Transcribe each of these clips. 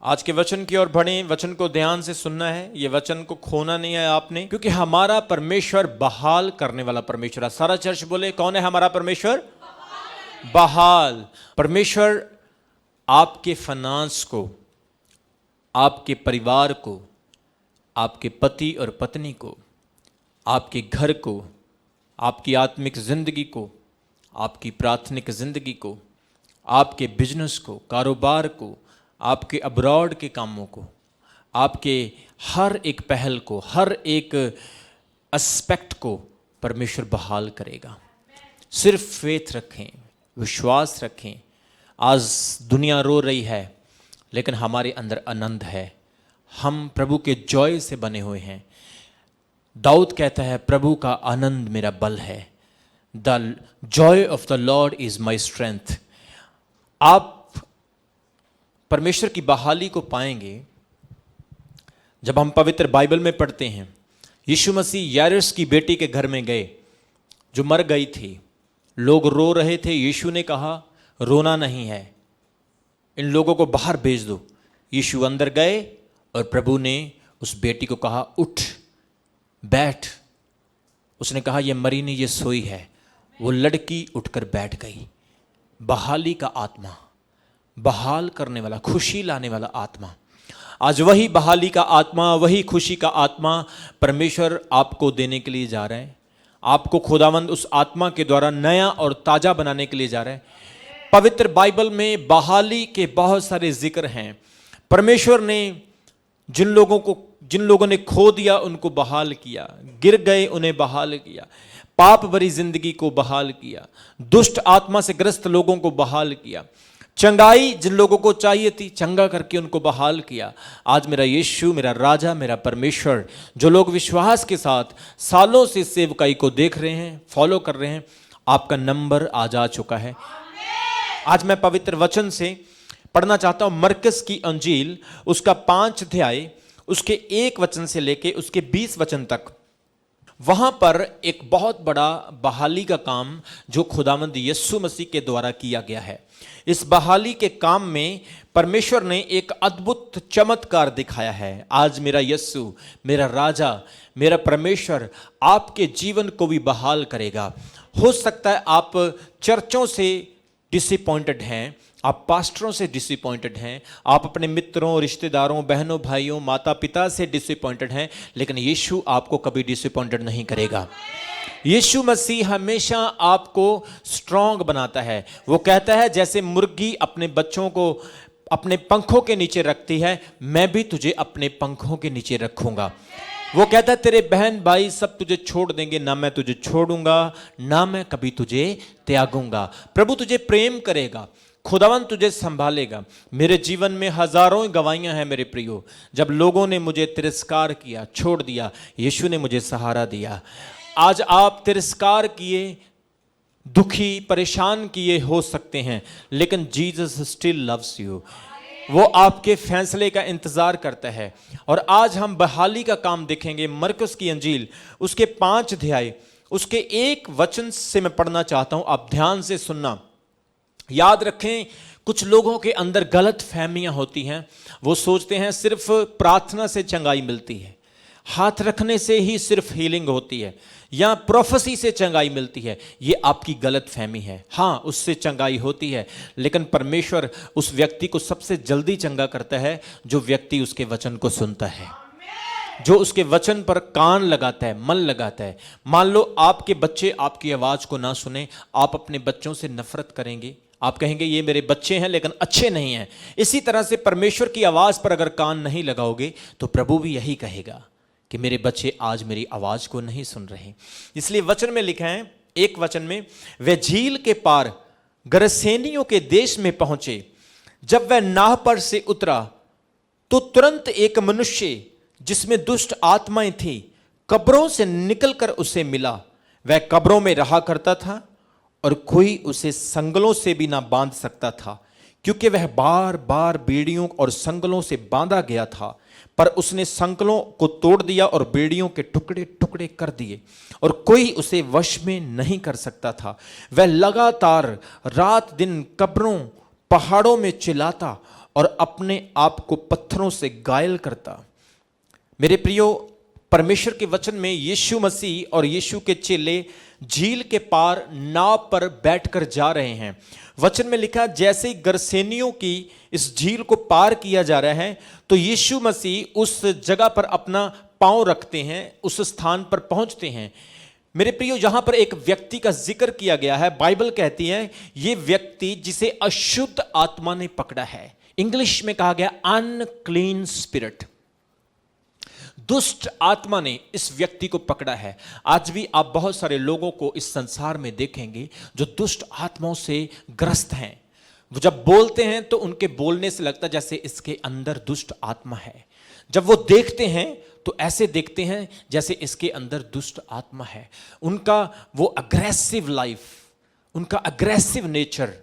आज के वचन की ओर बढ़ें। वचन को ध्यान से सुनना है, ये वचन को खोना नहीं है आपने, क्योंकि हमारा परमेश्वर बहाल करने वाला परमेश्वर है। सारा चर्च बोले, कौन है हमारा परमेश्वर? बहाल परमेश्वर आपके फाइनेंस को, आपके परिवार को, आपके पति और पत्नी को, आपके घर को, आपकी आत्मिक जिंदगी को, आपकी प्राथमिक जिंदगी को, आपके बिजनेस को, कारोबार को, आपके अब्रॉड के कामों को, आपके हर एक पहल को, हर एक एस्पेक्ट को परमेश्वर बहाल करेगा। सिर्फ फेथ रखें, विश्वास रखें। आज दुनिया रो रही है, लेकिन हमारे अंदर आनंद है। हम प्रभु के जॉय से बने हुए हैं। दाऊद कहता है, प्रभु का आनंद मेरा बल है। The Joy of the Lord is my strength. आप परमेश्वर की बहाली को पाएंगे जब हम पवित्र बाइबल में पढ़ते हैं। यीशु मसीह याइरस की बेटी के घर में गए जो मर गई थी। लोग रो रहे थे। यीशु ने कहा, रोना नहीं है, इन लोगों को बाहर भेज दो। यीशु अंदर गए और प्रभु ने उस बेटी को कहा, उठ बैठ। उसने कहा, ये मरी नहीं, ये सोई है। वो लड़की उठकर बैठ गई। बहाली का आत्मा, बहाल करने वाला, खुशी लाने वाला आत्मा। आज वही बहाली का आत्मा, वही खुशी का आत्मा परमेश्वर आपको देने के लिए जा रहे हैं। आपको खुदावंद उस आत्मा के द्वारा नया और ताजा बनाने के लिए जा रहे हैं। पवित्र बाइबल में बहाली के बहुत सारे जिक्र हैं। परमेश्वर ने जिन लोगों ने खो दिया उनको बहाल किया, गिर गए उन्हें बहाल किया, पाप भरी जिंदगी को बहाल किया, दुष्ट आत्मा से ग्रस्त लोगों को बहाल किया, चंगाई जिन लोगों को चाहिए थी चंगा करके उनको बहाल किया। आज मेरा यीशु, मेरा राजा, मेरा परमेश्वर, जो लोग विश्वास के साथ सालों से सेवकाई को देख रहे हैं, फॉलो कर रहे हैं, आपका नंबर आज आ चुका है। आज मैं पवित्र वचन से पढ़ना चाहता हूं मरकस की अंजील, उसका 5 अध्याय, उसके 1 वचन से लेके उसके 20 वचन तक। वहां पर एक बहुत बड़ा बहाली का काम जो खुदावंद यीशु मसीह के द्वारा किया गया है। इस बहाली के काम में परमेश्वर ने एक अद्भुत चमत्कार दिखाया है। आज मेरा यीशु, मेरा राजा, मेरा परमेश्वर आपके जीवन को भी बहाल करेगा। हो सकता है आप चर्चों से डिसअपॉइंटेड हैं, आप पास्टरों से डिसअपॉइंटेड हैं, आप अपने मित्रों, रिश्तेदारों, बहनों, भाइयों, माता पिता से डिसअपॉइंटेड हैं, लेकिन यीशु आपको कभी डिसअपॉइंटेड नहीं करेगा। यीशु मसीह हमेशा आपको स्ट्रांग बनाता है। वो कहता है, जैसे मुर्गी अपने बच्चों को अपने पंखों के नीचे रखती है, मैं भी तुझे अपने पंखों के नीचे रखूंगा। वो कहता है, तेरे बहन भाई सब तुझे छोड़ देंगे, ना मैं तुझे छोड़ूंगा, ना मैं कभी तुझे त्यागूंगा। प्रभु तुझे प्रेम करेगा, खुदावन तुझे संभालेगा। मेरे जीवन में हजारों गवाहियां हैं मेरे प्रियो। जब लोगों ने मुझे तिरस्कार किया, छोड़ दिया, यीशु ने मुझे सहारा दिया। आज आप तिरस्कार किए, दुखी, परेशान किए हो सकते हैं, लेकिन जीसस स्टिल लव्स यू। वो आपके फैसले का इंतजार करता है। और आज हम बहाली का काम देखेंगे। मरकुस की अंजील उसके 5 अध्याय, उसके 1 वचन से मैं पढ़ना चाहता हूं, आप ध्यान से सुनना। याद रखें, कुछ लोगों के अंदर गलत फहमियां होती हैं। वो सोचते हैं सिर्फ प्रार्थना से चंगाई मिलती है, हाथ रखने से ही सिर्फ हीलिंग होती है, या प्रोफेसी से चंगाई मिलती है। ये आपकी गलत फहमी है। हाँ, उससे चंगाई होती है, लेकिन परमेश्वर उस व्यक्ति को सबसे जल्दी चंगा करता है जो व्यक्ति उसके वचन को सुनता है, जो उसके वचन पर कान लगाता है, मन लगाता है। मान लो आपके बच्चे आपकी आवाज को ना सुने, आप अपने बच्चों से नफरत करेंगे, आप कहेंगे ये मेरे बच्चे हैं लेकिन अच्छे नहीं हैं। इसी तरह से परमेश्वर की आवाज पर अगर कान नहीं लगाओगे तो प्रभु भी यही कहेगा कि मेरे बच्चे आज मेरी आवाज को नहीं सुन रहे। इसलिए वचन में लिखा है, 1 वचन में, वह झील के पार गरसेनियों के देश में पहुंचे। जब वह नाव पर से उतरा तो तुरंत एक मनुष्य जिसमें दुष्ट आत्माएं थी कब्रों से निकलकर उसे मिला। वह कब्रों में रहा करता था और कोई उसे संगलों से भी ना बांध सकता था, क्योंकि वह बार बार बेड़ियों और संगलों से बांधा गया था। पर उसने संगलों को तोड़ दिया और बेड़ियों के टुकड़े टुकड़े कर दिए, और कोई उसे वश में नहीं कर सकता था। वह लगातार रात दिन कब्रों, पहाड़ों में चिल्लाता और अपने आप को पत्थरों से घायल करता। मेरे प्रियो, परमेश्वर के वचन में यीशु मसीह और यीशु के चेले झील के पार नाव पर बैठकर जा रहे हैं। वचन में लिखा, जैसे ही गरसेनियों की इस झील को पार किया जा रहा है तो यीशु मसीह उस जगह पर अपना पांव रखते हैं, उस स्थान पर पहुंचते हैं। मेरे प्रियो, यहां पर एक व्यक्ति का जिक्र किया गया है। बाइबल कहती है यह व्यक्ति जिसे अशुद्ध आत्मा ने पकड़ा है। इंग्लिश में कहा गया अनक्लीन स्पिरिट। दुष्ट आत्मा ने इस व्यक्ति को पकड़ा है। आज भी आप बहुत सारे लोगों को इस संसार में देखेंगे जो दुष्ट आत्माओं से ग्रस्त हैं। वो जब बोलते हैं तो उनके बोलने से लगता है जैसे इसके अंदर दुष्ट आत्मा है। जब वो देखते हैं तो ऐसे देखते हैं जैसे इसके अंदर दुष्ट आत्मा है। उनका वो अग्रेसिव लाइफ, उनका अग्रेसिव नेचर,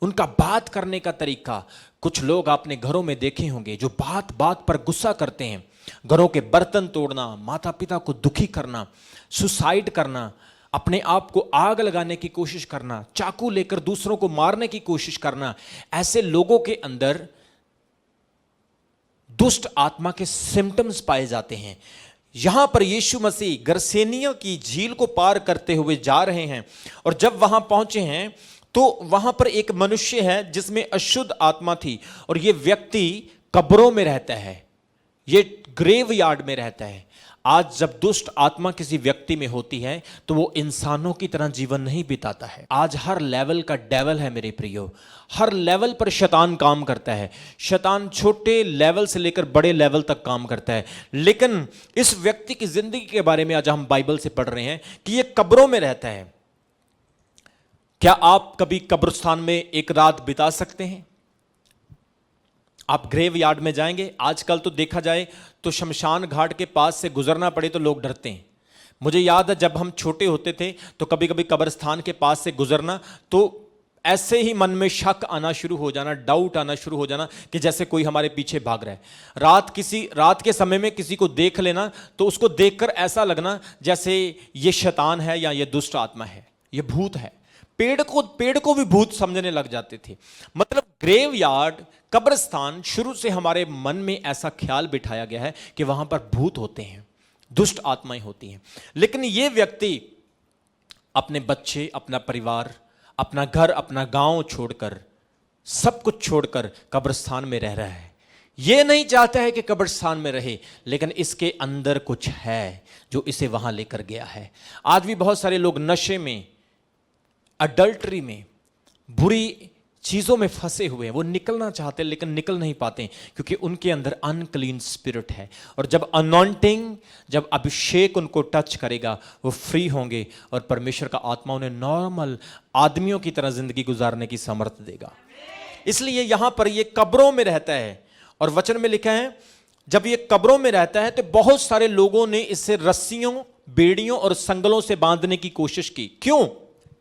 उनका बात करने का तरीका। कुछ लोग आपने घरों में देखे होंगे जो बात बात पर गुस्सा करते हैं। घरों के बर्तन तोड़ना, माता पिता को दुखी करना, सुसाइड करना, अपने आप को आग लगाने की कोशिश करना, चाकू लेकर दूसरों को मारने की कोशिश करना। ऐसे लोगों के अंदर दुष्ट आत्मा के सिम्टम्स पाए जाते हैं। यहां पर यीशु मसीह गरसेनियों की झील को पार करते हुए जा रहे हैं और जब वहां पहुंचे हैं तो वहां पर एक मनुष्य है जिसमें अशुद्ध आत्मा थी और यह व्यक्ति कब्रों में रहता है, ये ग्रेव यार्ड में रहता है। आज जब दुष्ट आत्मा किसी व्यक्ति में होती है तो वो इंसानों की तरह जीवन नहीं बिताता है। आज हर लेवल का डेवल है मेरे प्रियो, हर लेवल पर शैतान काम करता है। शैतान छोटे लेवल से लेकर बड़े लेवल तक काम करता है। लेकिन इस व्यक्ति की जिंदगी के बारे में आज हम बाइबल से पढ़ रहे हैं कि ये कब्रों में रहता है। क्या आप कभी कब्रिस्तान में एक रात बिता सकते हैं? आप ग्रेव यार्ड में जाएंगे? आजकल तो देखा जाए तो शमशान घाट के पास से गुजरना पड़े तो लोग डरते हैं। मुझे याद है जब हम छोटे होते थे तो कभी कभी कब्रिस्तान के पास से गुजरना तो ऐसे ही मन में शक आना शुरू हो जाना, डाउट आना शुरू हो जाना कि जैसे कोई हमारे पीछे भाग रहा है। रात के समय में किसी को देख लेना तो उसको देखकर ऐसा लगना जैसे ये शैतान है या ये दुष्ट आत्मा है, ये भूत है। पेड़ को भी भूत समझने लग जाते थे। मतलब ग्रेव यार्ड, कब्रिस्तान, शुरू से हमारे मन में ऐसा ख्याल बिठाया गया है कि वहां पर भूत होते हैं, दुष्ट आत्माएं होती हैं। लेकिन यह व्यक्ति अपने बच्चे, अपना परिवार, अपना घर, अपना गांव छोड़कर, सब कुछ छोड़कर कब्रिस्तान में रह रहा है। यह नहीं चाहता है कि कब्रिस्तान में रहे, लेकिन इसके अंदर कुछ है जो इसे वहां लेकर गया है। आज भी बहुत सारे लोग नशे में, अडल्ट्री में, बुरी चीजों में फंसे हुए हैं। वो निकलना चाहते हैं लेकिन निकल नहीं पाते क्योंकि उनके अंदर अनक्लीन स्पिरिट है। और जब अनॉइंटिंग, जब अभिषेक उनको टच करेगा वो फ्री होंगे और परमेश्वर का आत्मा उन्हें नॉर्मल आदमियों की तरह जिंदगी गुजारने की सामर्थ्य देगा। इसलिए यहां पर ये कब्रों में रहता है और वचन में लिखा है जब ये कब्रों में रहता है तो बहुत सारे लोगों ने इसे रस्सियों, बेड़ियों और संगलों से बांधने की कोशिश की। क्यों?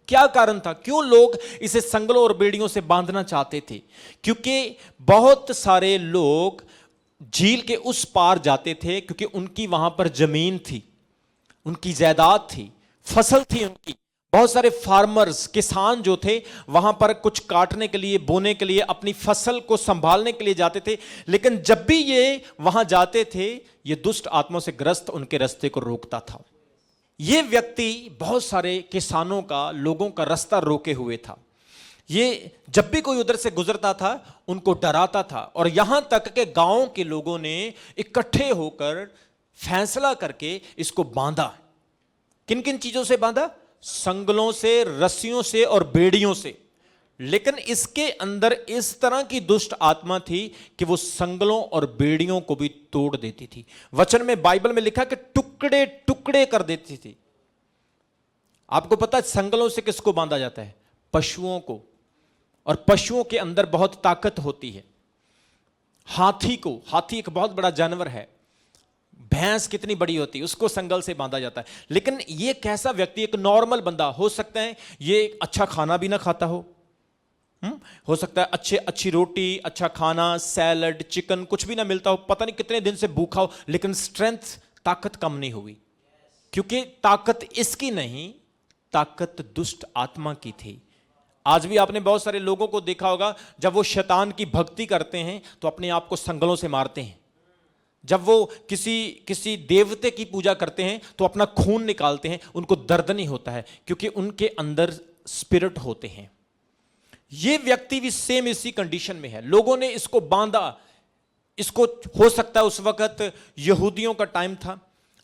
क्या कारण था? क्यों लोग इसे संगलों और बेड़ियों से बांधना चाहते थे? क्योंकि बहुत सारे लोग झील के उस पार जाते थे क्योंकि उनकी वहां पर जमीन थी, उनकी जायदाद थी, फसल थी उनकी। बहुत सारे फार्मर्स, किसान जो थे वहां पर कुछ काटने के लिए, बोने के लिए, अपनी फसल को संभालने के लिए जाते थे। लेकिन जब भी ये वहां जाते थे ये दुष्ट आत्माओं से ग्रस्त उनके रास्ते को रोकता था। ये व्यक्ति बहुत सारे किसानों का, लोगों का रास्ता रोके हुए था। ये जब भी कोई उधर से गुजरता था उनको डराता था और यहां तक के गांव के लोगों ने इकट्ठे होकर फैसला करके इसको बांधा। किन किन चीजों से बांधा? संगलों से, रस्सियों से और बेड़ियों से। लेकिन इसके अंदर इस तरह की दुष्ट आत्मा थी कि वो संगलों और बेड़ियों को भी तोड़ देती थी। वचन में, बाइबल में लिखा कि टुकड़े टुकड़े कर देती थी। आपको पता है संगलों से किसको बांधा जाता है? पशुओं को। और पशुओं के अंदर बहुत ताकत होती है। हाथी को, हाथी एक बहुत बड़ा जानवर है। भैंस कितनी बड़ी होती है, उसको संगल से बांधा जाता है। लेकिन ये कैसा व्यक्ति, एक नॉर्मल बंदा हो सकता है, ये अच्छा खाना भी ना खाता हो सकता है अच्छी रोटी, अच्छा खाना, सैलड, चिकन कुछ भी ना मिलता हो, पता नहीं कितने दिन से भूखा हो, लेकिन स्ट्रेंथ, ताकत कम नहीं हुई। क्योंकि ताकत इसकी नहीं, ताकत दुष्ट आत्मा की थी। आज भी आपने बहुत सारे लोगों को देखा होगा, जब वो शैतान की भक्ति करते हैं तो अपने आप को संगलों से मारते हैं। जब वो किसी देवते की पूजा करते हैं तो अपना खून निकालते हैं, उनको दर्द नहीं होता है क्योंकि उनके अंदर स्पिरिट होते हैं। ये व्यक्ति भी सेम इसी कंडीशन में है। लोगों ने इसको बांधा, इसको हो सकता है उस वक्त यहूदियों का टाइम था,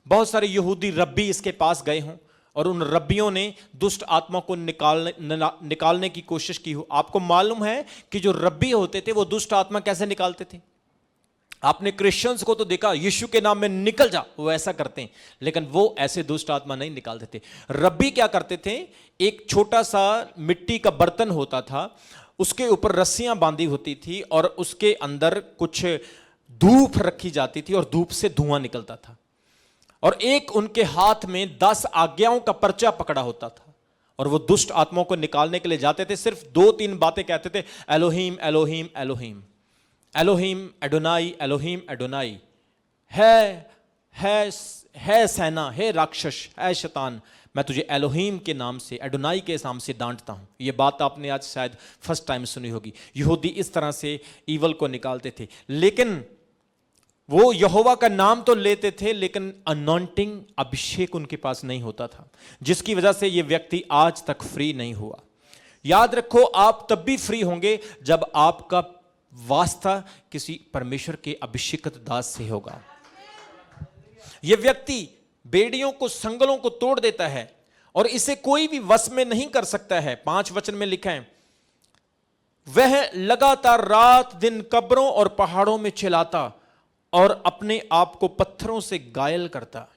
बहुत सारे यहूदी रब्बी इसके पास गए हों और उन रब्बियों ने दुष्ट आत्मा को निकालने की कोशिश की हो। आपको मालूम है कि जो रब्बी होते थे वो दुष्ट आत्मा कैसे निकालते थे? आपने क्रिश्चियंस को तो देखा, यीशु के नाम में निकल जा, वो ऐसा करते हैं, लेकिन वो ऐसे दुष्ट आत्मा नहीं निकालते थे। रब्बी क्या करते थे, एक छोटा सा मिट्टी का बर्तन होता था, उसके ऊपर रस्सियां बांधी होती थी और उसके अंदर कुछ धूप रखी जाती थी और धूप से धुआं निकलता था, और एक उनके हाथ में 10 आज्ञाओं का पर्चा पकड़ा होता था और वो दुष्ट आत्माओं को निकालने के लिए जाते थे। सिर्फ 2-3 बातें कहते थे, Elohim Elohim Elohim, Elohim Adonai, Elohim Adonai, है सेना, है राक्षस, है शैतान, मैं तुझे एलोहीम के नाम से, एडोनाई के नाम से डांटता हूं। ये बात आपने आज शायद फर्स्ट टाइम सुनी होगी। यहूदी इस तरह से ईवल को निकालते थे, लेकिन वो यहोवा का नाम तो लेते थे, लेकिन अनॉइंटिंग, अभिषेक उनके पास नहीं होता था, जिसकी वजह से ये व्यक्ति आज तक फ्री नहीं हुआ। याद रखो, आप तब भी फ्री होंगे जब आपका वास्ता किसी परमेश्वर के अभिषेकित दास से होगा। यह व्यक्ति बेड़ियों को, संगलों को तोड़ देता है और इसे कोई भी वश में नहीं कर सकता है। 5 वचन में लिखा है, वह लगातार रात दिन कब्रों और पहाड़ों में चिल्लाता और अपने आप को पत्थरों से घायल करता।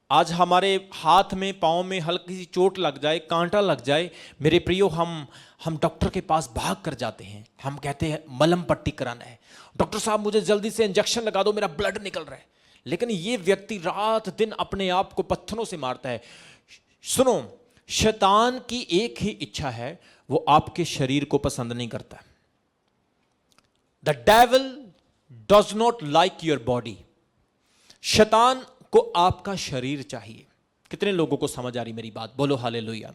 आज हमारे हाथ में, पांव में हल्की सी चोट लग जाए, कांटा लग जाए, मेरे प्रियो, हम डॉक्टर के पास भाग कर जाते हैं। हम कहते हैं मलहम पट्टी कराना है, डॉक्टर साहब मुझे जल्दी से इंजेक्शन लगा दो, मेरा ब्लड निकल रहा है। लेकिन ये व्यक्ति रात दिन अपने आप को पत्थरों से मारता है। सुनो, शैतान की एक ही इच्छा है, वो आपके शरीर को पसंद नहीं करता। The devil does not like your body. शैतान को आपका शरीर चाहिए। कितने लोगों को समझ आ रही मेरी बात? बोलो हालेलुया।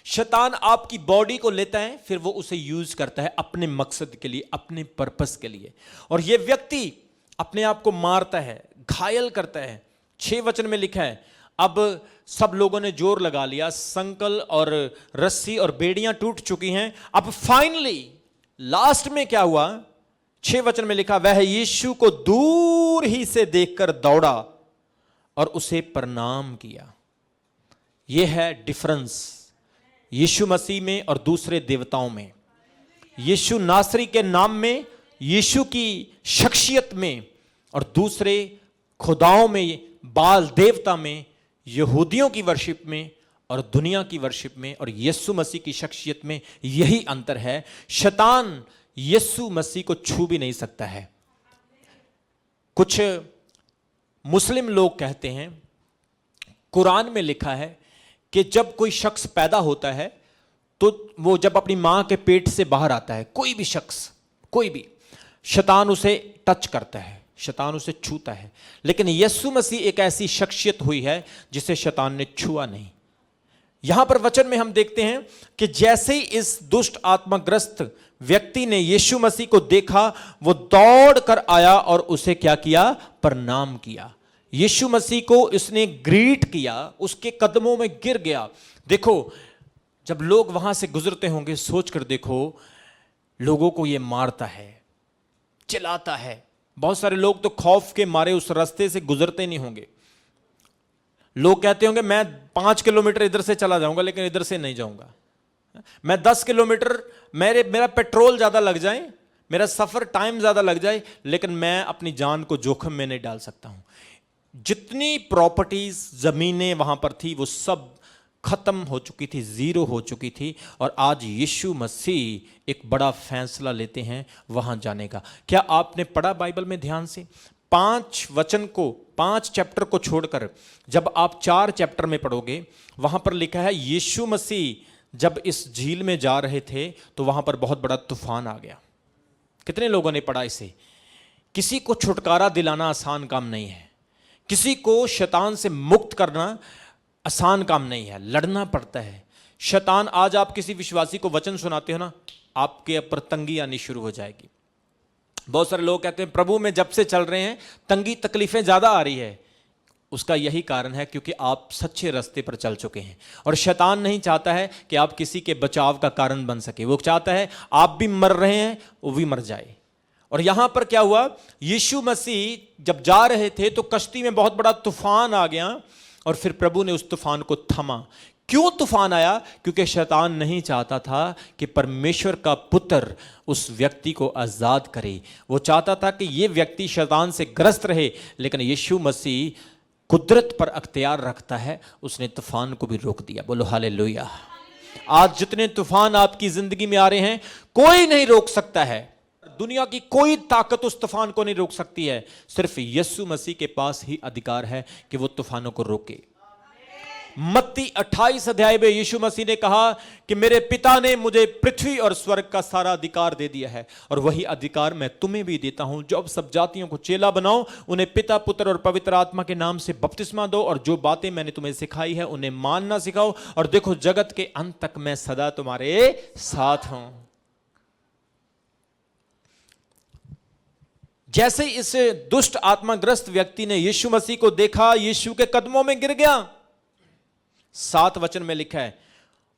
शैतान आपकी बॉडी को लेता है, फिर वो उसे यूज करता है अपने मकसद के लिए, अपने पर्पस के लिए, और ये व्यक्ति अपने आप को मारता है, घायल करता है। 6 वचन में लिखा है, अब सब लोगों ने जोर लगा लिया, संकल और रस्सी और बेड़ियां टूट चुकी हैं। अब फाइनली लास्ट में क्या हुआ? 6 वचन में लिखा, वह यीशु को दूर ही से देखकर दौड़ा और उसे प्रणाम किया। यह है डिफरेंस यीशु मसीह में और दूसरे देवताओं में। यीशु नासरी के नाम में, यीशु की शख्सियत में, और दूसरे खुदाओं में, बाल देवता में, यहूदियों की वर्शिप में और दुनिया की वर्शिप में, और यीशु मसीह की शख्सियत में यही अंतर है। शैतान यीशु मसीह को छू भी नहीं सकता है। कुछ मुस्लिम लोग कहते हैं, कुरान में लिखा है कि जब कोई शख्स पैदा होता है तो वो जब अपनी मां के पेट से बाहर आता है, कोई भी शख्स, कोई भी, शैतान उसे टच करता है, शैतान उसे छूता है। लेकिन यीशु मसीह एक ऐसी शख्सियत हुई है जिसे शैतान ने छुआ नहीं। यहां पर वचन में हम देखते हैं कि जैसे ही इस दुष्ट आत्माग्रस्त व्यक्ति ने यीशु मसीह को देखा, वो दौड़ कर आया और उसे क्या किया? प्रणाम किया। यीशु मसीह को उसने ग्रीट किया, उसके कदमों में गिर गया। देखो, जब लोग वहां से गुजरते होंगे, सोच कर देखो, लोगों को ये मारता है, चिल्लाता है। बहुत सारे लोग तो खौफ के मारे उस रास्ते से गुजरते नहीं होंगे। लोग कहते होंगे, मैं 5 किलोमीटर इधर से चला जाऊंगा लेकिन इधर से नहीं जाऊंगा। मैं 10 किलोमीटर, मेरा पेट्रोल ज्यादा लग जाए, मेरा सफर टाइम ज्यादा लग जाए, लेकिन मैं अपनी जान को जोखिम में नहीं डाल सकता हूं। जितनी प्रॉपर्टीज, जमीनें वहां पर थी, वो सब खत्म हो चुकी थी, जीरो हो चुकी थी। और आज यीशु मसीह एक बड़ा फैसला लेते हैं वहां जाने का। क्या आपने पढ़ा बाइबल में ध्यान से? 5 वचन को, 5 चैप्टर को छोड़कर जब आप 4 चैप्टर में पढ़ोगे, वहां पर लिखा है यीशु मसीह जब इस झील में जा रहे थे तो वहां पर बहुत बड़ा तूफान आ गया। कितने लोगों ने पढ़ा इसे? किसी को छुटकारा दिलाना आसान काम नहीं है, किसी को शैतान से मुक्त करना आसान काम नहीं है, लड़ना पड़ता है। शैतान, आज आप किसी विश्वासी को वचन सुनाते हो ना, आपके ऊपर तंगी आनी शुरू हो जाएगी। बहुत सारे लोग कहते हैं प्रभु में जब से चल रहे हैं तंगी तकलीफें ज्यादा आ रही है। उसका यही कारण है क्योंकि आप सच्चे रास्ते पर चल चुके हैं। और शैतान नहीं चाहता है कि आप किसी के बचाव का कारण बन सके। वो चाहता है आप भी मर रहे हैं, वो भी मर जाए। और यहां पर क्या हुआ, यीशु मसीह जब जा रहे थे तो कश्ती में बहुत बड़ा तूफान आ गया और फिर प्रभु ने उस तूफान को थमा। क्यों तूफान आया? क्योंकि शैतान नहीं चाहता था कि परमेश्वर का पुत्र उस व्यक्ति को आजाद करे। वो चाहता था कि ये व्यक्ति शैतान से ग्रस्त रहे, लेकिन यीशु मसीह कुदरत पर अख्तियार रखता है, उसने तूफान को भी रोक दिया। बोलो हालेलुया। आज जितने तूफान आपकी जिंदगी में आ रहे हैं कोई नहीं रोक सकता है। दुनिया की कोई ताकत उस तूफान को नहीं रोक सकती है। सिर्फ यीशु मसीह के पास ही अधिकार है कि वो तूफानों को रोके। मत्ती 28 अध्याय में यीशु मसीह ने कहा कि मेरे पिता ने मुझे पृथ्वी और स्वर्ग का सारा अधिकार दे दिया है और वही अधिकार मैं तुम्हें भी देता हूं। जो अब सब जातियों को चेला बनाओ, उन्हें पिता पुत्र और पवित्र आत्मा के नाम से बपतिस्मा दो और जो बातें मैंने तुम्हें सिखाई है उन्हें मानना सिखाओ। और देखो जगत के अंत तक मैं सदा तुम्हारे साथ हूं। जैसे इस दुष्ट आत्माग्रस्त व्यक्ति ने यीशु मसीह को देखा, यीशु के कदमों में गिर गया। 7 वचन में लिखा है,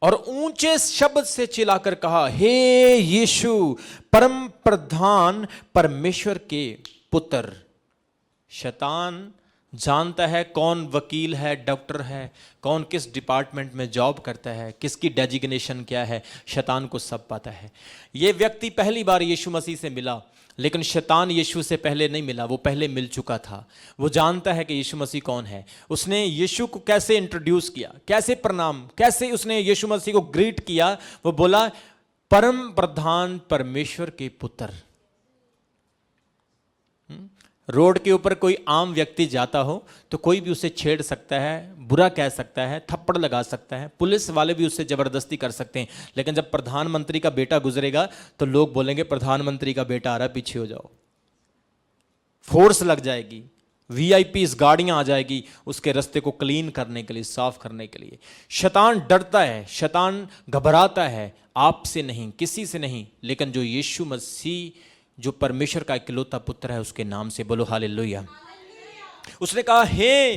और ऊंचे शब्द से चिल्लाकर कहा, हे यीशु परम प्रधान परमेश्वर के पुत्र। शैतान जानता है कौन वकील है, डॉक्टर है, कौन किस डिपार्टमेंट में जॉब करता है, किसकी डेजिग्नेशन क्या है। शैतान को सब पता है। यह व्यक्ति पहली बार यीशु मसीह से मिला, लेकिन शैतान यीशु से पहले नहीं मिला, वो पहले मिल चुका था। वो जानता है कि यीशु मसीह कौन है। उसने यीशु को कैसे इंट्रोड्यूस किया, कैसे प्रणाम, कैसे उसने यीशु मसीह को ग्रीट किया। वो बोला परम प्रधान परमेश्वर के पुत्र। रोड के ऊपर कोई आम व्यक्ति जाता हो तो कोई भी उसे छेड़ सकता है, बुरा कह सकता है, थप्पड़ लगा सकता है, पुलिस वाले भी उससे जबरदस्ती कर सकते हैं। लेकिन जब प्रधानमंत्री का बेटा गुजरेगा तो लोग बोलेंगे प्रधानमंत्री का बेटा आ रहा है, पीछे हो जाओ। फोर्स लग जाएगी, वीआईपी गाड़ियां आ जाएगी उसके रास्ते को क्लीन करने के लिए, साफ करने के लिए। शैतान डरता है, शैतान घबराता है, आपसे नहीं, किसी से नहीं, लेकिन जो यीशु मसीह जो परमेश्वर का इकलौता पुत्र है उसके नाम से। बोलो हालेलुया। उसने कहा, हे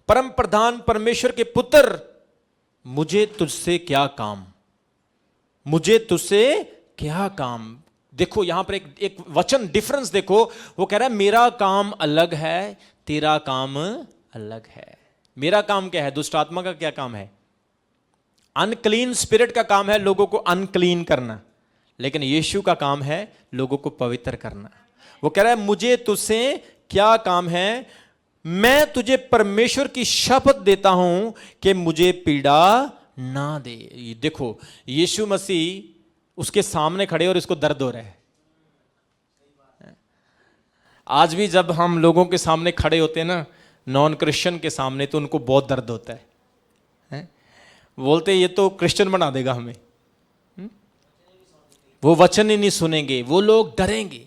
परम प्रधान परमेश्वर के पुत्र, मुझे तुझसे क्या काम, मुझे तुझसे क्या काम। देखो यहां पर एक वचन डिफरेंस देखो। वो कह रहा है मेरा काम अलग है, तेरा काम अलग है। मेरा काम क्या है? दुष्ट आत्मा का क्या काम है? अनक्लीन स्पिरिट का काम है लोगों को अनक्लीन करना, लेकिन यीशु का काम है लोगों को पवित्र करना। वो कह रहा है मुझे तुझसे क्या काम है, मैं तुझे परमेश्वर की शपथ देता हूं कि मुझे पीड़ा ना दे। देखो यीशु मसीह उसके सामने खड़े और इसको दर्द हो रहा है। आज भी जब हम लोगों के सामने खड़े होते हैं ना, नॉन क्रिश्चियन के सामने, तो उनको बहुत दर्द होता है। बोलते ये तो क्रिश्चियन बना देगा हमें, वो वचन ही नहीं सुनेंगे, वो लोग डरेंगे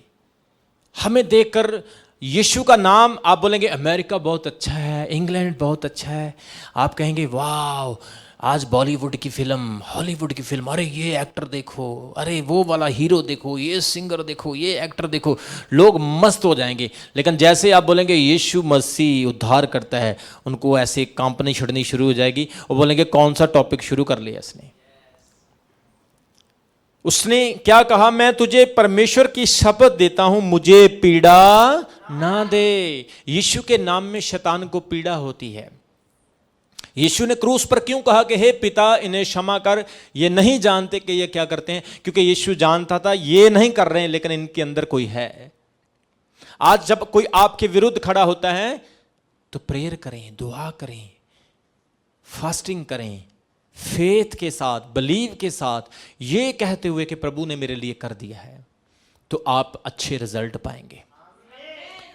हमें देखकर। यीशु का नाम आप बोलेंगे अमेरिका बहुत अच्छा है, इंग्लैंड बहुत अच्छा है, आप कहेंगे वाह आज बॉलीवुड की फिल्म, हॉलीवुड की फिल्म, अरे ये एक्टर देखो, अरे वो वाला हीरो देखो, ये सिंगर देखो, ये एक्टर देखो, लोग मस्त हो जाएंगे। लेकिन जैसे आप बोलेंगे यीशु मसीह उद्धार करता है, उनको ऐसे कांपनी छिड़नी शुरू हो जाएगी। वो बोलेंगे कौन सा टॉपिक शुरू कर लिया इसने। उसने क्या कहा, मैं तुझे परमेश्वर की शपथ देता हूं मुझे पीड़ा ना दे। यीशु के नाम में शैतान को पीड़ा होती है। यीशु ने क्रूस पर क्यों कहा कि हे पिता इन्हें क्षमा कर, ये नहीं जानते कि ये क्या करते हैं? क्योंकि यीशु जानता था ये नहीं कर रहे हैं, लेकिन इनके अंदर कोई है। आज जब कोई आपके विरुद्ध खड़ा होता है तो प्रेयर करें, दुआ करें, फास्टिंग करें, फेथ के साथ, बिलीव के साथ, ये कहते हुए कि प्रभु ने मेरे लिए कर दिया है, तो आप अच्छे रिजल्ट पाएंगे।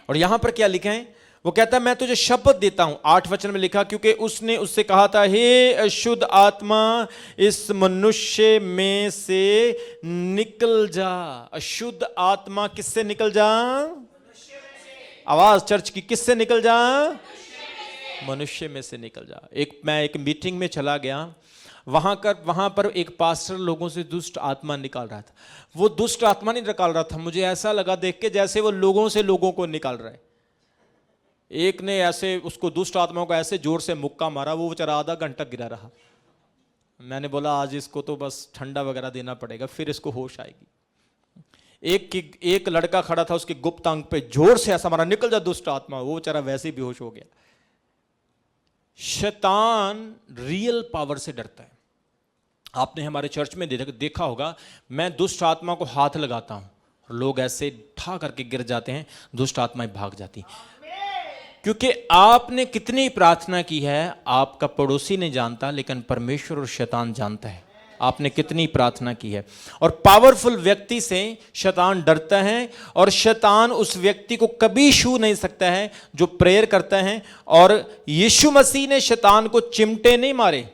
और यहां पर क्या लिखा है? वो कहता है मैं तुझे शपथ देता हूं। 8 वचन में लिखा, क्योंकि उसने उससे कहा था हे अशुद्ध आत्मा इस मनुष्य में से निकल जा। अशुद्ध आत्मा किससे निकल जा? आवाज चर्च की, किससे निकल जा? मनुष्य में से निकल जा। मैं एक मीटिंग में चला गया, वहां पर एक पास्टर लोगों से दुष्ट आत्मा निकाल रहा था। वो दुष्ट आत्मा नहीं निकाल रहा था, मुझे ऐसा लगा देख के जैसे वो लोगों से लोगों को निकाल रहा है। एक ने ऐसे उसको दुष्ट आत्माओं को ऐसे जोर से मुक्का मारा, वो बेचारा आधा घंटा गिरा रहा। मैंने बोला आज इसको तो बस ठंडा वगैरह देना पड़ेगा, फिर इसको होश आएगी। एक लड़का खड़ा था, उसके गुप्त अंग पे जोर से ऐसा मारा, निकल जा दुष्ट आत्मा, वो बेचारा वैसे ही बेहोश हो गया। शैतान रियल पावर से डरता है। आपने हमारे चर्च में देखा होगा, मैं दुष्ट आत्मा को हाथ लगाता हूं, लोग ऐसे ठा करके गिर जाते हैं, दुष्ट आत्माएं भाग जाती। क्योंकि आपने कितनी प्रार्थना की है आपका पड़ोसी नहीं जानता, लेकिन परमेश्वर और शैतान जानता है आपने कितनी प्रार्थना की है। और पावरफुल व्यक्ति से शैतान डरता है, और शैतान उस व्यक्ति को कभी छू नहीं सकता है जो प्रेयर करता है। और यीशु मसीह ने शैतान को चिमटे नहीं मारे।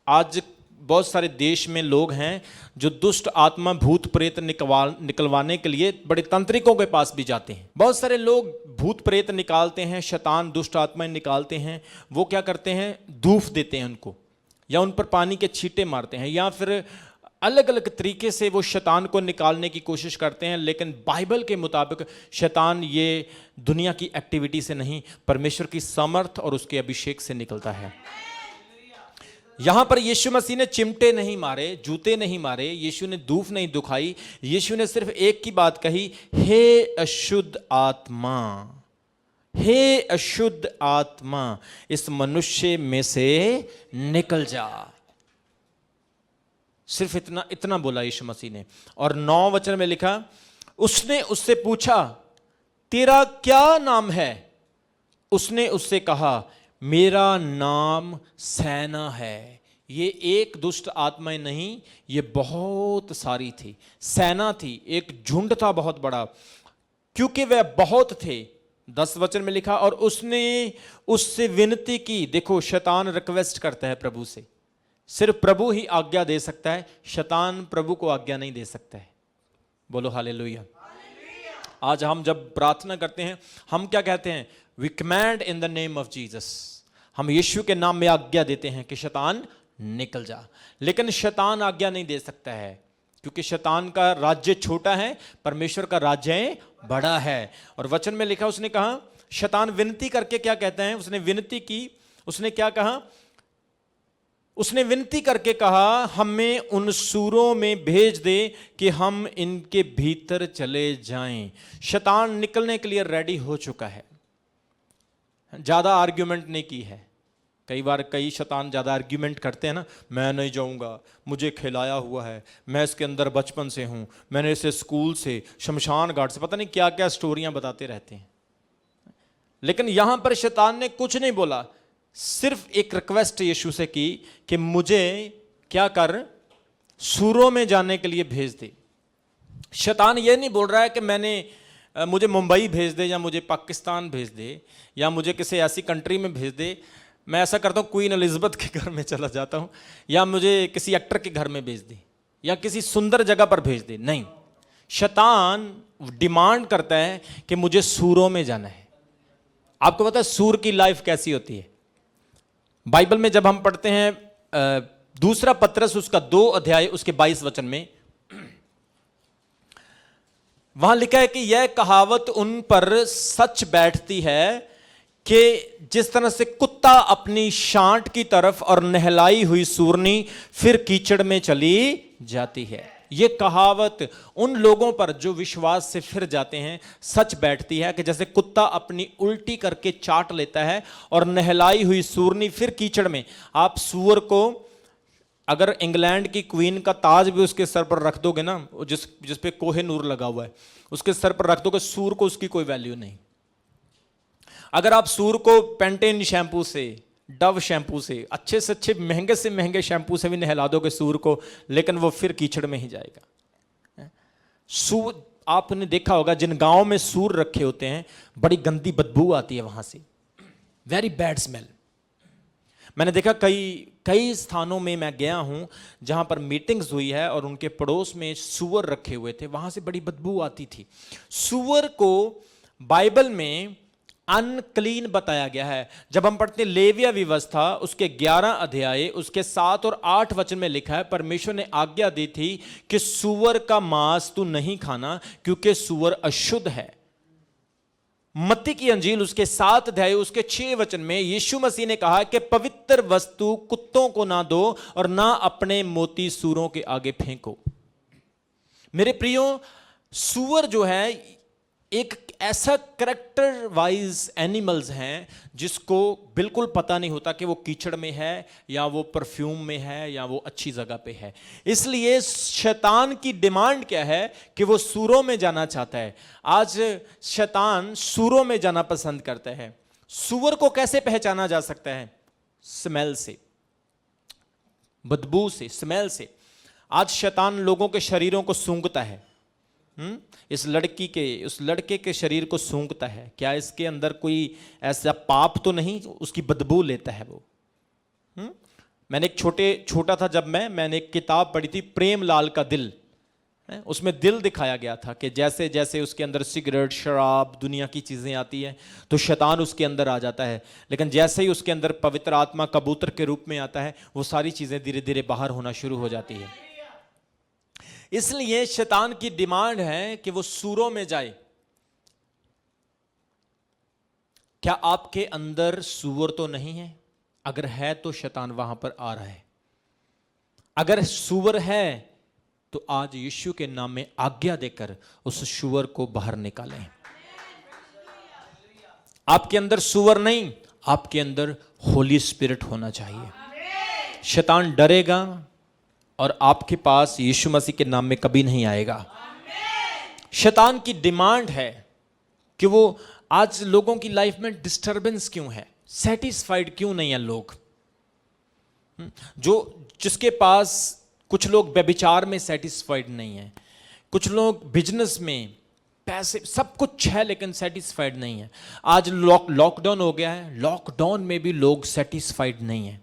आज बहुत सारे देश में लोग हैं जो दुष्ट आत्मा भूत प्रेत निकलवाने के लिए बड़े तांत्रिकों के पास भी जाते हैं। बहुत सारे लोग भूत प्रेत निकालते हैं, शैतान दुष्ट आत्माएं निकालते हैं। वो क्या करते हैं, धूफ देते हैं उनको, या उन पर पानी के छींटे मारते हैं, या फिर अलग अलग तरीके से वो शैतान को निकालने की कोशिश करते हैं। लेकिन बाइबल के मुताबिक शैतान ये दुनिया की एक्टिविटी से नहीं, परमेश्वर की सामर्थ और उसके अभिषेक से निकलता है। यहां पर यीशु मसीह ने चिमटे नहीं मारे, जूते नहीं मारे, यीशु ने धूफ नहीं दुखाई। यीशु ने सिर्फ एक की बात कही, हे अशुद्ध आत्मा, हे अशुद्ध आत्मा, इस मनुष्य में से निकल जा। सिर्फ इतना बोला यीशु मसीह ने। और 9 वचन में लिखा, उसने उससे पूछा, तेरा क्या नाम है? उसने उससे कहा, मेरा नाम सेना है। ये एक दुष्ट आत्माएं नहीं, ये बहुत सारी थी, सेना थी, एक झुंड था बहुत बड़ा, क्योंकि वह बहुत थे। 10 वचन में लिखा, और उसने उससे विनती की। देखो, शैतान रिक्वेस्ट करता है प्रभु से, सिर्फ प्रभु ही आज्ञा दे सकता है, शैतान प्रभु को आज्ञा नहीं दे सकता है। बोलो हालेलुया। आज हम जब प्रार्थना करते हैं, हम क्या कहते हैं? We command in the name of Jesus. हम यीशु के नाम में आज्ञा देते हैं कि शैतान निकल जा। लेकिन शैतान आज्ञा नहीं दे सकता है, क्योंकि शैतान का राज्य छोटा है, परमेश्वर का राज्य बड़ा है। और वचन में लिखा, उसने कहा, शैतान विनती करके क्या कहता है? उसने विनती की। उसने क्या कहा? उसने विनती करके कहा, हमें उन सूरों में भेज दे कि हम इनके भीतर चले जाएं। शैतान निकलने के लिए रेडी हो चुका है, ज्यादा आर्ग्यूमेंट नहीं की है। कई बार कई शैतान ज्यादा आर्ग्यूमेंट करते हैं ना, मैं नहीं जाऊंगा, मुझे खिलाया हुआ है, मैं इसके अंदर बचपन से हूं, मैंने इसे स्कूल से, शमशान घाट से, पता नहीं क्या क्या स्टोरियां बताते रहते हैं। लेकिन यहां पर शैतान ने कुछ नहीं बोला, सिर्फ एक रिक्वेस्ट यीशु से की कि मुझे क्या कर, सूरों में जाने के लिए भेज दे। शैतान ये नहीं बोल रहा है कि मुझे मुंबई भेज दे, या मुझे पाकिस्तान भेज दे, या मुझे किसी ऐसी कंट्री में भेज दे। मैं ऐसा करता हूँ, क्वीन एलिजाबेथ के घर में चला जाता हूँ, या मुझे किसी एक्टर के घर में भेज दे, या किसी सुंदर जगह पर भेज दे। नहीं, शैतान डिमांड करता है कि मुझे सूरों में जाना है। आपको पता है सूर की लाइफ कैसी होती है? बाइबल में जब हम पढ़ते हैं दूसरा पत्रस उसका 2 अध्याय उसके 22 वचन में, वहां लिखा है कि यह कहावत उन पर सच बैठती है कि जिस तरह से कुत्ता अपनी शांट की तरफ और नहलाई हुई सूरनी फिर कीचड़ में चली जाती है। यह कहावत उन लोगों पर जो विश्वास से फिर जाते हैं सच बैठती है कि जैसे कुत्ता अपनी उल्टी करके चाट लेता है और नहलाई हुई सूरनी फिर कीचड़ में। आप सूअर को अगर इंग्लैंड की क्वीन का ताज भी उसके सर पर रख दोगे ना, जिस पे कोहे नूर लगा हुआ है, उसके सर पर रख दोगे, सूर को उसकी कोई वैल्यू नहीं। अगर आप सूर को पेंटेन शैम्पू से, डव शैम्पू से, अच्छे से अच्छे महंगे से महंगे शैम्पू से भी नहला दोगे सूर को, लेकिन वो फिर कीचड़ में ही जाएगा। सूर, आपने देखा होगा जिन गांव में सूर रखे होते हैं, बड़ी गंदी बदबू आती है वहां से, वेरी बैड स्मेल। मैंने देखा कई स्थानों में मैं गया हूं जहां पर मीटिंग्स हुई है और उनके पड़ोस में सूअर रखे हुए थे, वहां से बड़ी बदबू आती थी। सूअर को बाइबल में अनक्लीन बताया गया है। जब हम पढ़ते हैं लेविया व्यवस्था उसके 11 अध्याय उसके 7 और 8 वचन में लिखा है, परमेश्वर ने आज्ञा दी थी कि सूअर का मांस तू नहीं खाना क्योंकि सूअर अशुद्ध है। मत्ती की अंजील उसके 7 अध्याय उसके 6 वचन में यीशु मसीह ने कहा कि पवित्र वस्तु कुत्तों को ना दो और ना अपने मोती सूअरों के आगे फेंको। मेरे प्रियो, सूअर जो है एक ऐसा कैरेक्टर वाइज एनिमल्स हैं जिसको बिल्कुल पता नहीं होता कि वो कीचड़ में है या वो परफ्यूम में है या वो अच्छी जगह पे है। इसलिए शैतान की डिमांड क्या है कि वो सूरों में जाना चाहता है। आज शैतान सूरों में जाना पसंद करता है। सूअर को कैसे पहचाना जा सकता है? स्मेल से, बदबू से, स्मेल से। आज शैतान लोगों के शरीरों को सूंघता है। उस लड़के के शरीर को सूंघता है। क्या इसके अंदर कोई ऐसा पाप तो नहीं? उसकी बदबू लेता है वो। मैंने एक छोटा था जब मैंने एक किताब पढ़ी थी, प्रेमलाल का दिल। उसमें दिल दिखाया गया था कि जैसे जैसे उसके अंदर सिगरेट, शराब, दुनिया की चीजें आती हैं तो शैतान उसके अंदर आ जाता है, लेकिन जैसे ही उसके अंदर पवित्र आत्मा कबूतर के रूप में आता है वो सारी चीजें धीरे धीरे बाहर होना शुरू हो जाती है। इसलिए शैतान की डिमांड है कि वो सूरों में जाए। क्या आपके अंदर सूअर तो नहीं है? अगर है तो शैतान वहां पर आ रहा है। अगर सूअर है तो आज यीशु के नाम में आज्ञा देकर उस सूअर को बाहर निकालें। आपके अंदर सूअर नहीं, आपके अंदर होली स्पिरिट होना चाहिए। शैतान डरेगा और आपके पास यीशु मसीह के नाम में कभी नहीं आएगा। शैतान की डिमांड है कि वो आज लोगों की लाइफ में डिस्टरबेंस क्यों है, सेटिस्फाइड क्यों नहीं है लोग। जिसके पास, कुछ लोग व्यभिचार में सेटिस्फाइड नहीं है, कुछ लोग बिजनेस में, पैसे, सब कुछ है लेकिन सेटिस्फाइड नहीं है। आज लॉकडाउन हो गया है, लॉकडाउन में भी लोग सेटिस्फाइड नहीं है।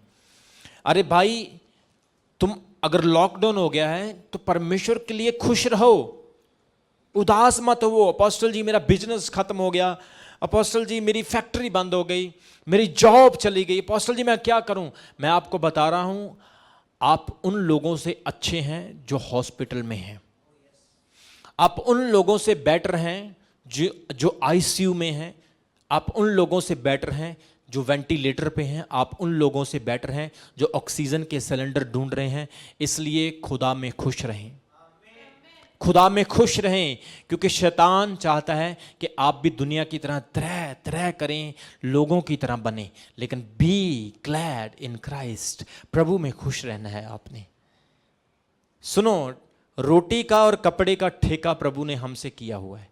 अरे भाई, तुम अगर लॉकडाउन हो गया है तो परमेश्वर के लिए खुश रहो, उदास मत हो। अपोस्टल जी मेरा बिजनेस खत्म हो गया, अपोस्टल जी मेरी फैक्ट्री बंद हो गई, मेरी जॉब चली गई, अपोस्टल जी मैं क्या करूं? मैं आपको बता रहा हूं, आप उन लोगों से अच्छे हैं जो हॉस्पिटल में हैं। आप उन लोगों से बेटर हैं जो आईसीयू में हैं। आप उन लोगों से बेटर हैं जो वेंटिलेटर पे हैं। आप उन लोगों से बेटर हैं जो ऑक्सीजन के सिलेंडर ढूंढ रहे हैं। इसलिए खुदा में खुश रहें, खुदा में खुश रहें, क्योंकि शैतान चाहता है कि आप भी दुनिया की तरह तरह तरह करें, लोगों की तरह बने, लेकिन बी ग्लैड इन क्राइस्ट, प्रभु में खुश रहना है आपने। सुनो, रोटी का और कपड़े का ठेका प्रभु ने हमसे किया हुआ है।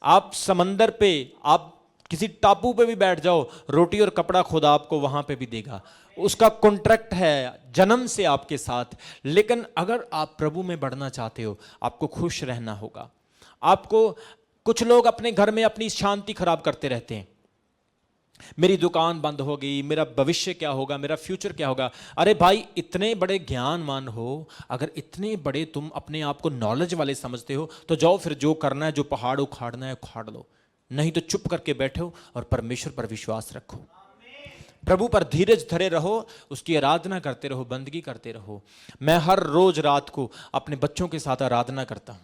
आप समंदर पे, आप किसी टापू पे भी बैठ जाओ, रोटी और कपड़ा खुदा आपको वहां पे भी देगा। उसका कॉन्ट्रैक्ट है जन्म से आपके साथ। लेकिन अगर आप प्रभु में बढ़ना चाहते हो, आपको खुश रहना होगा। आपको, कुछ लोग अपने घर में अपनी शांति खराब करते रहते हैं। मेरी दुकान बंद हो गई, मेरा भविष्य क्या होगा, मेरा फ्यूचर क्या होगा। अरे भाई, इतने बड़े ज्ञानवान हो, अगर इतने बड़े तुम अपने आप को नॉलेज वाले समझते हो तो जाओ फिर जो करना है, जो पहाड़ उखाड़ना है उखाड़ लो, नहीं तो चुप करके बैठो और परमेश्वर पर विश्वास रखो, प्रभु पर धीरज धरे रहो, उसकी आराधना करते रहो, बंदगी करते रहो। मैं हर रोज रात को अपने बच्चों के साथ आराधना करता हूँ।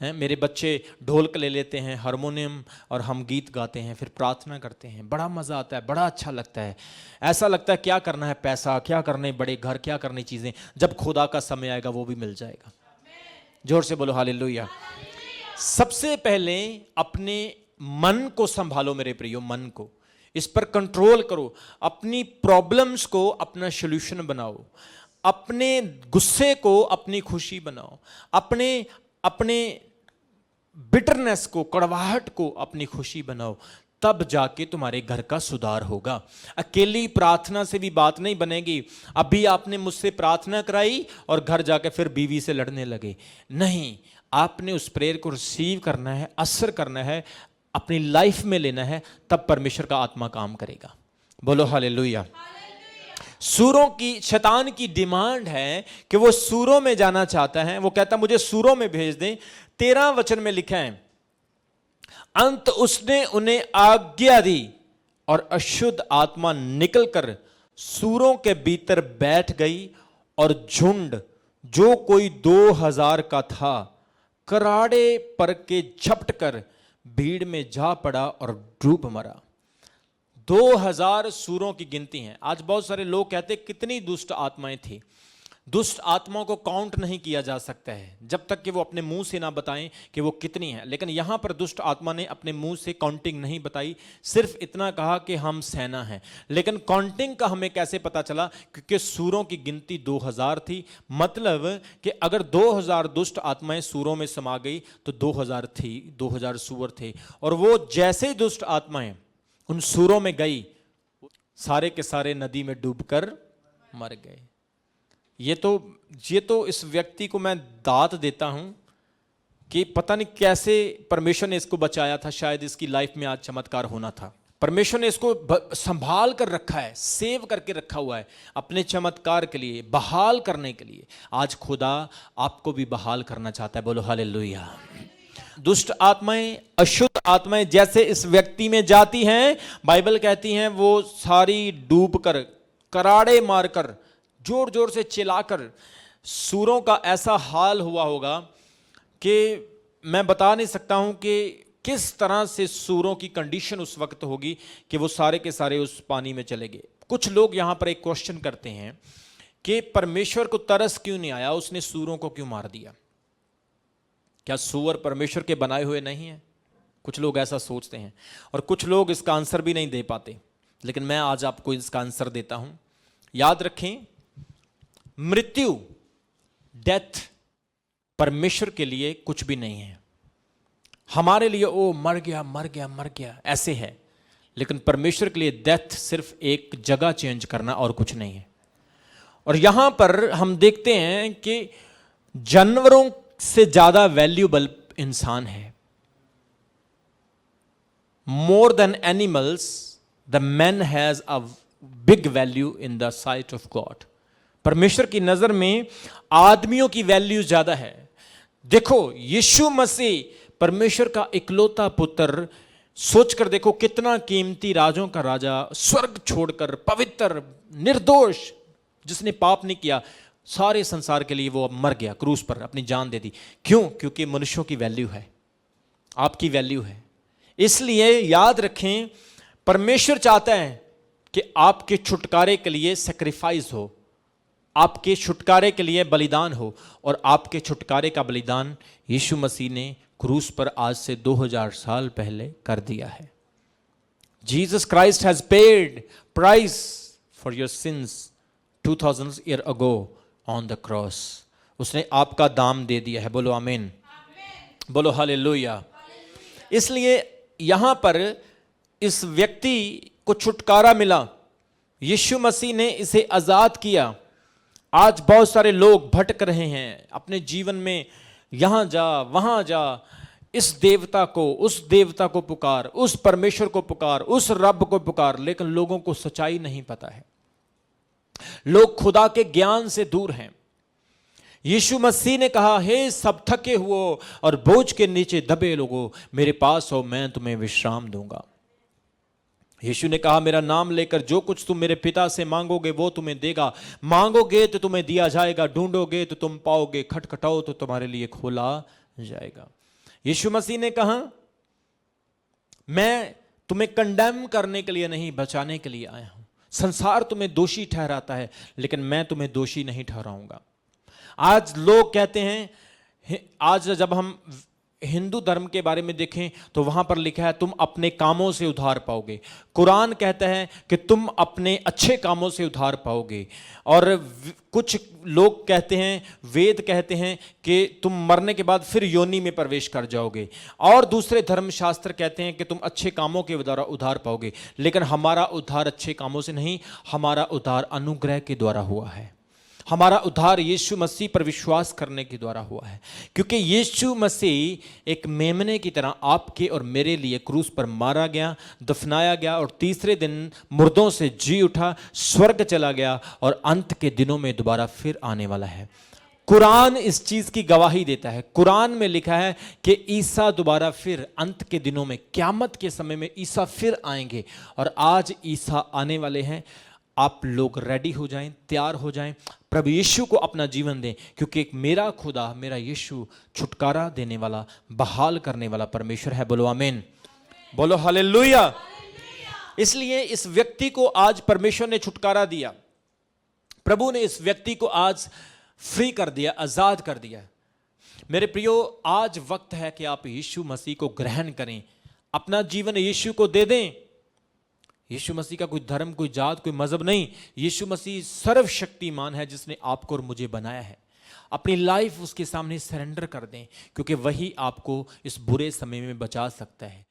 मेरे बच्चे ढोलक ले लेते हैं, हारमोनियम, और हम गीत गाते हैं, फिर प्रार्थना करते हैं। बड़ा मज़ा आता है, बड़ा अच्छा लगता है। ऐसा लगता है क्या करना है पैसा, क्या करने बड़े घर, क्या करनी चीज़ें, जब खुदा का समय आएगा वो भी मिल जाएगा। जोर से बोलो हालेलुया। सबसे पहले अपने मन को संभालो मेरे प्रियो, मन को, इस पर कंट्रोल करो। अपनी प्रॉब्लम्स को अपना सॉल्यूशन बनाओ, अपने गुस्से को अपनी खुशी बनाओ, अपने बिटरनेस को, कड़वाहट को अपनी खुशी बनाओ। तब जाके तुम्हारे घर का सुधार होगा। अकेली प्रार्थना से भी बात नहीं बनेगी। अभी आपने मुझसे प्रार्थना कराई और घर जाके फिर बीवी से लड़ने लगे, नहीं। आपने उस प्रेयर को रिसीव करना है, असर करना है, अपनी लाइफ में लेना है, तब परमेश्वर का आत्मा काम करेगा। बोलो हालेलुया। सूरों की, शैतान की डिमांड है कि वो सूरों में जाना चाहता है। वो कहता मुझे सूरों में भेज दें। 13 वचन में लिखा है, अंत उसने उन्हें आज्ञा दी और अशुद्ध आत्मा निकलकर सूरों के भीतर बैठ गई, और झुंड जो कोई 2000 का था कराड़े पर के झपट कर भीड़ में जा पड़ा और डूब मरा। 2000 सूरों की गिनती है। आज बहुत सारे लोग कहते कितनी दुष्ट आत्माएं थी। दुष्ट आत्माओं को काउंट नहीं किया जा सकता है जब तक कि वो अपने मुंह से ना बताएं कि वो कितनी है। लेकिन यहां पर दुष्ट आत्मा ने अपने मुंह से काउंटिंग नहीं बताई, सिर्फ इतना कहा कि हम सेना हैं। लेकिन काउंटिंग का हमें कैसे पता चला? क्योंकि सूरों की गिनती 2000 थी। मतलब कि अगर 2000 दुष्ट आत्माएं सूरों में समा गई तो 2000 थी, 2000 सूअर थे। और वो जैसे ही दुष्ट आत्माएं उन सूरों में गई, सारे के सारे नदी में डूबकर मर गए। ये तो इस व्यक्ति को मैं दात देता हूं कि पता नहीं कैसे परमेश्वर ने इसको बचाया था। शायद इसकी लाइफ में आज चमत्कार होना था। परमेश्वर ने इसको संभाल कर रखा है, सेव करके रखा हुआ है अपने चमत्कार के लिए, बहाल करने के लिए। आज खुदा आपको भी बहाल करना चाहता है। बोलो हालेलुया। दुष्ट आत्माएं, अशुद्ध आत्माएं जैसे इस व्यक्ति में जाती हैं, बाइबल कहती हैं वो सारी डूब कर, कराड़े मारकर, जोर जोर से चिल्लाकर, सूरों का ऐसा हाल हुआ होगा कि मैं बता नहीं सकता हूं कि किस तरह से सूरों की कंडीशन उस वक्त होगी कि वो सारे के सारे उस पानी में चले गए। कुछ लोग यहां पर एक क्वेश्चन करते हैं कि परमेश्वर को तरस क्यों नहीं आया, उसने सूरों को क्यों मार दिया? क्या सूअर परमेश्वर के बनाए हुए नहीं हैं? कुछ लोग ऐसा सोचते हैं और कुछ लोग इसका आंसर भी नहीं दे पाते। लेकिन मैं आज आपको इसका आंसर देता हूं। याद रखें, मृत्यु, डेथ परमेश्वर के लिए कुछ भी नहीं है। हमारे लिए ओ मर गया मर गया मर गया ऐसे है, लेकिन परमेश्वर के लिए डेथ सिर्फ एक जगह चेंज करना और कुछ नहीं है। और यहां पर हम देखते हैं कि जानवरों से ज्यादा वैल्यूबल इंसान है। More than animals, the man has a big value in the site of God. परमेश्वर की नजर में आदमियों की वैल्यू ज्यादा है। देखो, यीशु मसीह परमेश्वर का इकलौता पुत्र, सोचकर देखो कितना कीमती, राजों का राजा, स्वर्ग छोड़कर, पवित्र, निर्दोष, जिसने पाप नहीं किया, सारे संसार के लिए वो अब मर गया, क्रूस पर अपनी जान दे दी। क्यों? क्योंकि मनुष्यों की वैल्यू है, आपकी वैल्यू है। इसलिए याद रखें, परमेश्वर चाहता है कि आपके छुटकारे के लिए सैक्रिफाइस हो, आपके छुटकारे के लिए बलिदान हो। और आपके छुटकारे का बलिदान यीशु मसीह ने क्रूस पर आज से 2000 साल पहले कर दिया है। Jesus Christ has paid price for your sins 2000 year ago on the cross. उसने आपका दाम दे दिया है। बोलो आमीन, बोलो हालेलुया। इसलिए यहां पर इस व्यक्ति को छुटकारा मिला, यीशु मसीह ने इसे आजाद किया। आज बहुत सारे लोग भटक रहे हैं अपने जीवन में, यहां जा वहां जा, इस देवता को उस देवता को पुकार, उस परमेश्वर को पुकार, उस रब को पुकार, लेकिन लोगों को सच्चाई नहीं पता है। लोग खुदा के ज्ञान से दूर हैं। यीशु मसीह ने कहा, हे सब थके हुए और बोझ के नीचे दबे लोगों, मेरे पास हो, मैं तुम्हें विश्राम दूंगा। यीशु ने कहा, मेरा नाम लेकर जो कुछ तुम मेरे पिता से मांगोगे वो तुम्हें देगा। मांगोगे तो तुम्हें दिया जाएगा, ढूंढोगे तो तुम पाओगे, खटखटाओ तो तुम्हारे लिए खोला जाएगा। यीशु मसीह ने कहा, मैं तुम्हें कंडेम करने के लिए नहीं, बचाने के लिए आया हूं। संसार तुम्हें दोषी ठहराता है, लेकिन मैं तुम्हें दोषी नहीं ठहराऊंगा। आज लोग कहते हैं, आज जब हम हिंदू धर्म के बारे में देखें तो वहां पर लिखा है तुम अपने कामों से उद्धार पाओगे। कुरान कहता है कि तुम अपने अच्छे कामों से उद्धार पाओगे। और कुछ लोग कहते हैं, वेद कहते हैं कि तुम मरने के बाद फिर योनि में प्रवेश कर जाओगे। और दूसरे धर्मशास्त्र कहते हैं कि तुम अच्छे कामों के द्वारा उद्धार पाओगे। लेकिन हमारा उद्धार अच्छे कामों से नहीं, हमारा उद्धार अनुग्रह के द्वारा हुआ है। हमारा उद्धार यीशु मसीह पर विश्वास करने के द्वारा हुआ है। क्योंकि यीशु मसीह एक मेमने की तरह आपके और मेरे लिए क्रूस पर मारा गया, दफनाया गया और तीसरे दिन मुर्दों से जी उठा, स्वर्ग चला गया और अंत के दिनों में दोबारा फिर आने वाला है। कुरान इस चीज की गवाही देता है। कुरान में लिखा है कि ईसा दोबारा फिर अंत के दिनों में, क़यामत के समय में ईसा फिर आएंगे, और आज ईसा आने वाले हैं। आप लोग रेडी हो जाएं, तैयार हो जाएं, प्रभु यीशु को अपना जीवन दें, क्योंकि एक मेरा खुदा, मेरा यीशु छुटकारा देने वाला, बहाल करने वाला परमेश्वर है। बोलो आमीन, बोलो हालेलुया। इसलिए इस व्यक्ति को आज परमेश्वर ने छुटकारा दिया, प्रभु ने इस व्यक्ति को आज फ्री कर दिया, आजाद कर दिया। मेरे प्रियो, आज वक्त है कि आप यीशु मसीह को ग्रहण करें, अपना जीवन यीशु को दे दें। यीशु मसीह का कोई धर्म, कोई जात, कोई मजहब नहीं। यीशु मसीह सर्वशक्तिमान है, जिसने आपको और मुझे बनाया है। अपनी लाइफ उसके सामने सरेंडर कर दें, क्योंकि वही आपको इस बुरे समय में बचा सकता है।